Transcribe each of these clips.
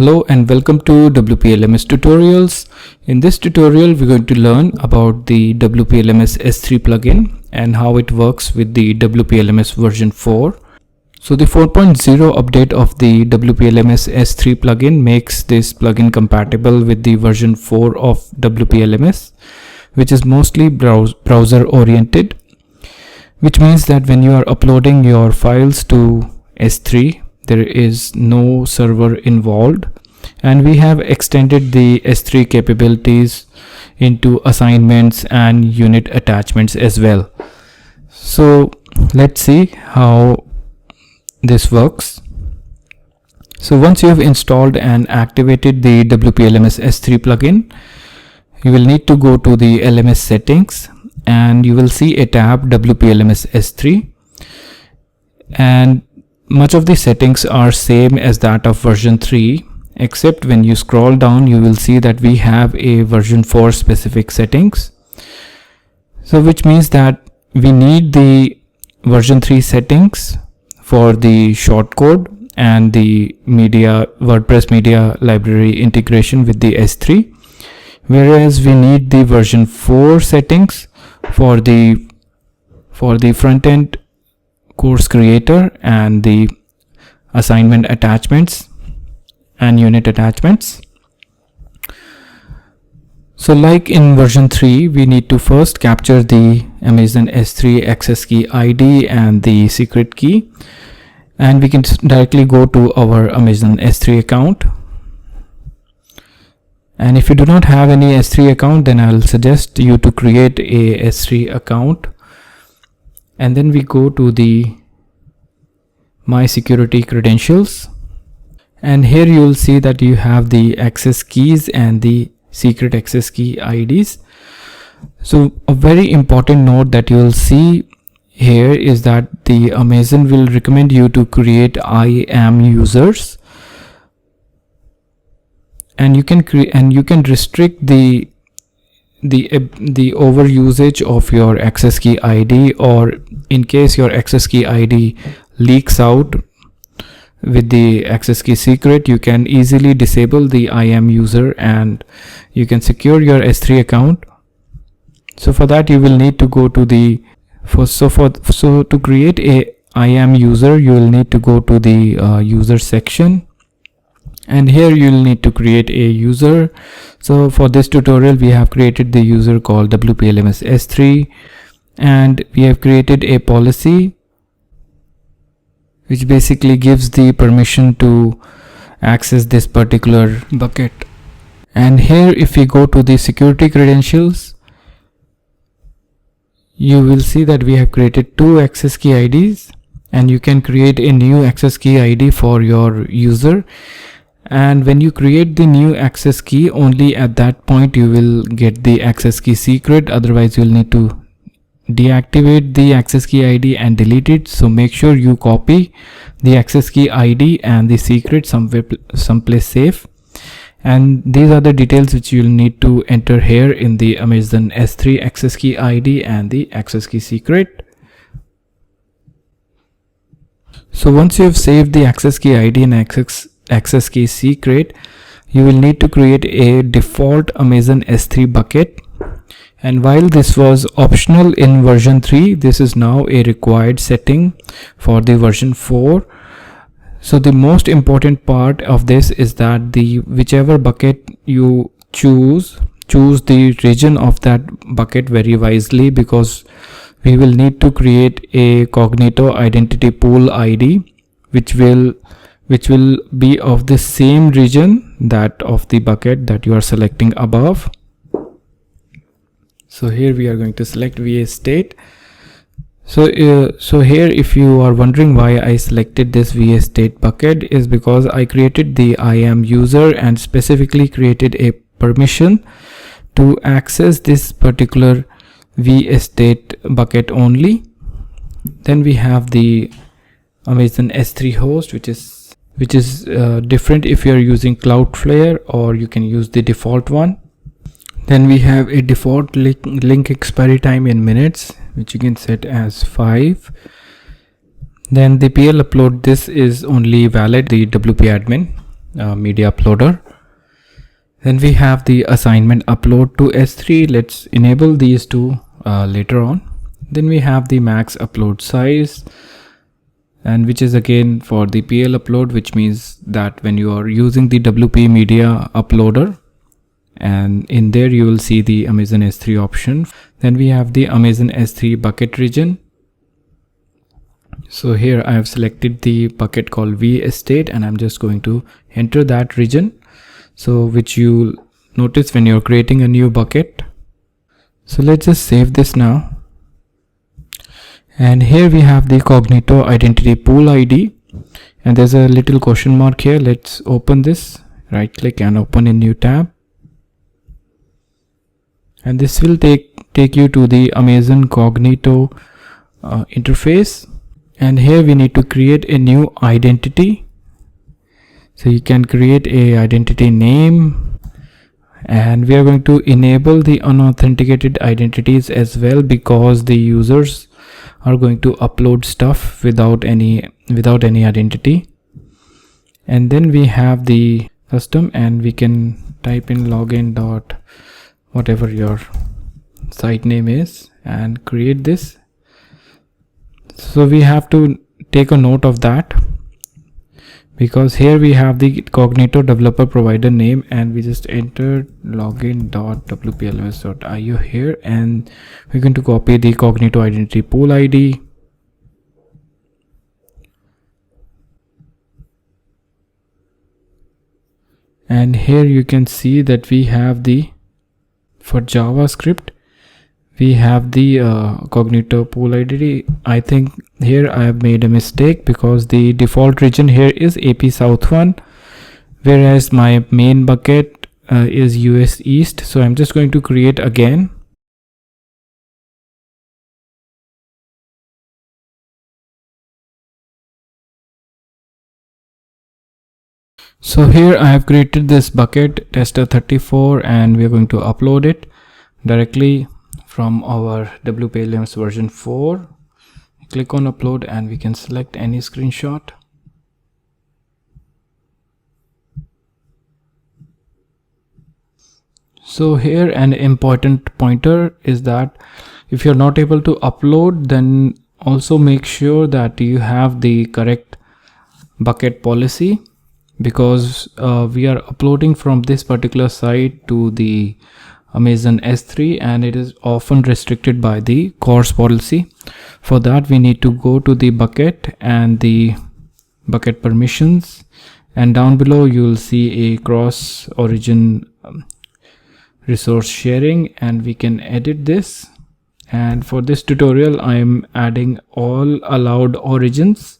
Hello and welcome to WP-LMS tutorials. In this tutorial we're going to learn about the WP-LMS S3 plugin and how it works with the WP-LMS version 4. So the 4.0 update of the WP-LMS S3 plugin makes this plugin compatible with the version 4 of WP-LMS, which is mostly browser oriented, which means that when you are uploading your files to S3, there is no server involved, and we have extended the S3 capabilities into assignments and unit attachments as well. So let's see how this works. So once you have installed and activated the WP-LMS S3 plugin, you will need to go to the LMS settings and you will see a tab WP-LMS S3, and much of the settings are same as that of version 3, except when you scroll down you will see that we have a version 4 specific settings. So which means that we need the version 3 settings for the shortcode and the WordPress media library integration with the S3, whereas we need the version 4 settings for the front end course creator and the assignment attachments and unit attachments. So like in version 3, we need to first capture the Amazon S3 access key ID and the secret key, and we can directly go to our Amazon S3 account. And if you do not have any S3 account, then I'll suggest you to create a S3 account. And then we go to the My Security Credentials, and here you will see that you have the access keys and the secret access key IDs. So a very important note that you will see here is that the Amazon will recommend you to create IAM users, and you can restrict the over usage of your access key ID, or in case your access key ID leaks out with the access key secret, you can easily disable the IAM user and you can secure your S3 account. So for that you will need to go to the to create a IAM user, you will need to go to the user section, and here you will need to create a user. So for this tutorial we have created the user called WP-LMS S3, and we have created a policy which basically gives the permission to access this particular bucket. And here if we go to the security credentials, you will see that we have created 2 access key IDs, and you can create a new access key ID for your user. And when you create the new access key, only at that point you will get the access key secret, otherwise you will need to deactivate the access key ID and delete it. So make sure you copy the access key ID and the secret someplace safe, and these are the details which you will need to enter here in the Amazon S3 access key ID and the access key secret. So once you have saved the access key ID and access key secret, you will need to create a default Amazon S3 bucket. And while this was optional in version 3, this is now a required setting for the version 4. So the most important part of this is that whichever bucket you choose the region of that bucket very wisely, because we will need to create a Cognito identity pool ID which will be of the same region that of the bucket that you are selecting above. So here we are going to select VA state. So here if you are wondering why I selected this VA state bucket, is because I created the IAM user and specifically created a permission to access this particular VA state bucket only. Then we have the Amazon S3 host, which is different if you are using Cloudflare, or you can use the default one. Then we have a default link expiry time in minutes, which you can set as 5. Then the PL upload, this is only valid the WP admin. media uploader. Then we have the assignment upload to S3. Let's enable these two later on. Then we have the max upload size, and which is again for the PL upload, which means that when you are using the WP media uploader, and in there you will see the Amazon S3 option. Then we have the Amazon S3 bucket region. So here I have selected the bucket called V Estate, and I'm just going to enter that region. So which you'll notice when you're creating a new bucket. So let's just save this now. And here we have the Cognito Identity Pool ID, and there's a little question mark here. Let's open this, right click and open a new tab. And this will take you to the Amazon Cognito interface. And here we need to create a new identity. So you can create a identity name, and we are going to enable the unauthenticated identities as well, because the users are going to upload stuff without any identity. And then we have the custom, and we can type in login dot whatever your site name is and create this. So we have to take a note of that, because here we have the Cognito developer provider name, and we just enter login.wplms.io here, and we're going to copy the Cognito Identity Pool ID. And here you can see that we have for JavaScript, we have the Cognito Pool ID. I think here I have made a mistake, because the default region here is AP South 1, whereas my main bucket is US East. So I'm just going to create again. So here I have created this bucket tester34, and we are going to upload it directly from our WP-LMS version 4. Click on upload, and we can select any screenshot. So here an important pointer is that if you're not able to upload, then also make sure that you have the correct bucket policy, because we are uploading from this particular site to the Amazon S3, and it is often restricted by the CORS policy. For that, we need to go to the bucket and the bucket permissions, and down below you will see a cross origin resource sharing, and we can edit this. And for this tutorial I am adding all allowed origins.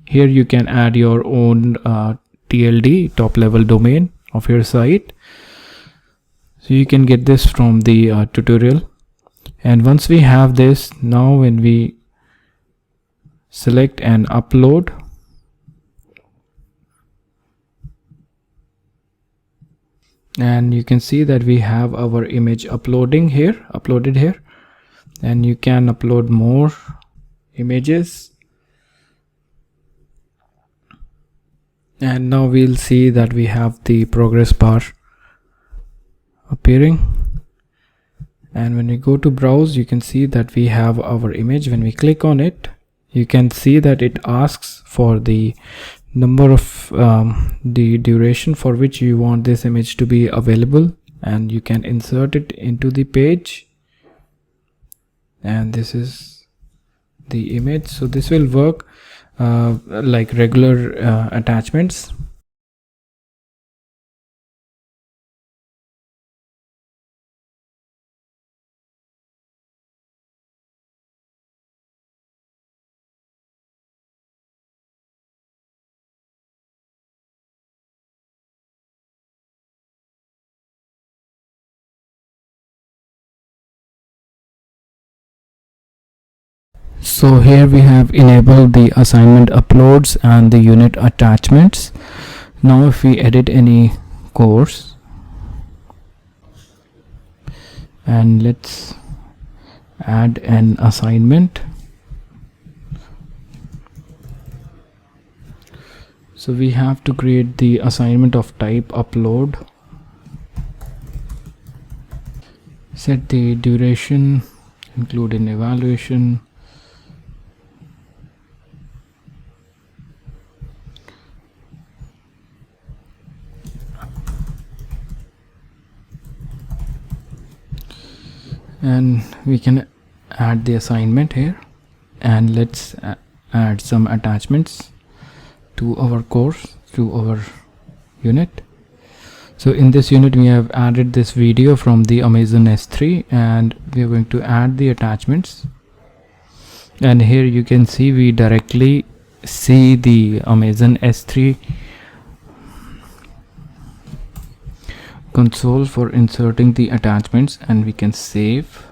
Here you can add your own TLD, top level domain of your site. So you can get this from the tutorial. And once we have this, now when we select and upload, and you can see that we have our image uploaded here, and you can upload more images. And now we'll see that we have the progress bar appearing, and when we go to browse, you can see that we have our image. When we click on it, you can see that it asks for the number of the duration for which you want this image to be available, and you can insert it into the page. And this is the image. So this will work like regular attachments. So here we have enabled the assignment uploads and the unit attachments. Now if we edit any course, and let's add an assignment. So we have to create the assignment of type upload, set the duration, include an evaluation, and we can add the assignment here, and let's add some attachments to our course, to our unit. So in this unit we have added this video from the Amazon S3, and we are going to add the attachments. And here you can see we directly see the Amazon S3 console for inserting the attachments, and we can save.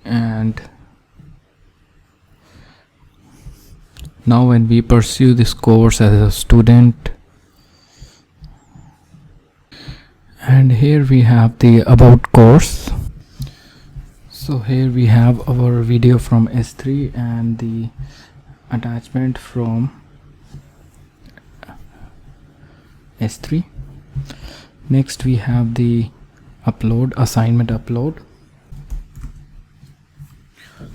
And now when we pursue this course as a student, and here we have the about course. So here we have our video from S3 and the attachment from S3. Next we have the upload, assignment upload.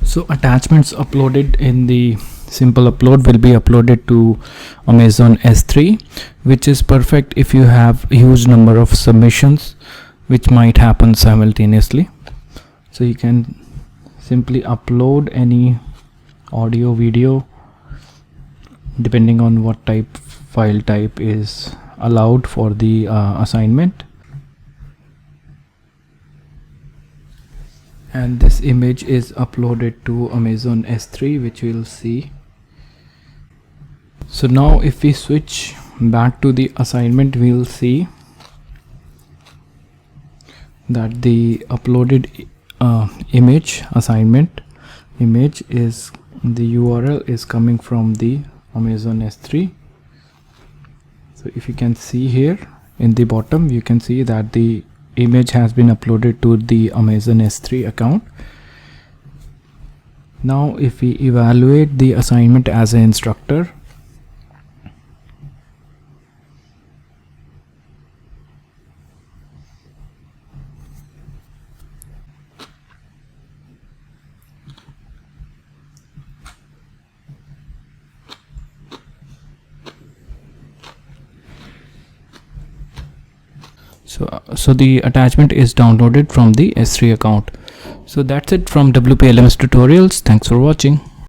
So attachments uploaded in the simple upload will be uploaded to Amazon S3, which is perfect if you have a huge number of submissions which might happen simultaneously. So you can simply upload any audio, video, depending on what type file type is allowed for the assignment. And this image is uploaded to Amazon S3, which we'll see. So now if we switch back to the assignment, we'll see that the uploaded image, assignment image, is the URL is coming from the Amazon S3. So if you can see here in the bottom, you can see that the image has been uploaded to the Amazon S3 account. Now if we evaluate the assignment as an instructor, so the attachment is downloaded from the S3 account. So that's it from WP LMS Tutorials. Thanks for watching.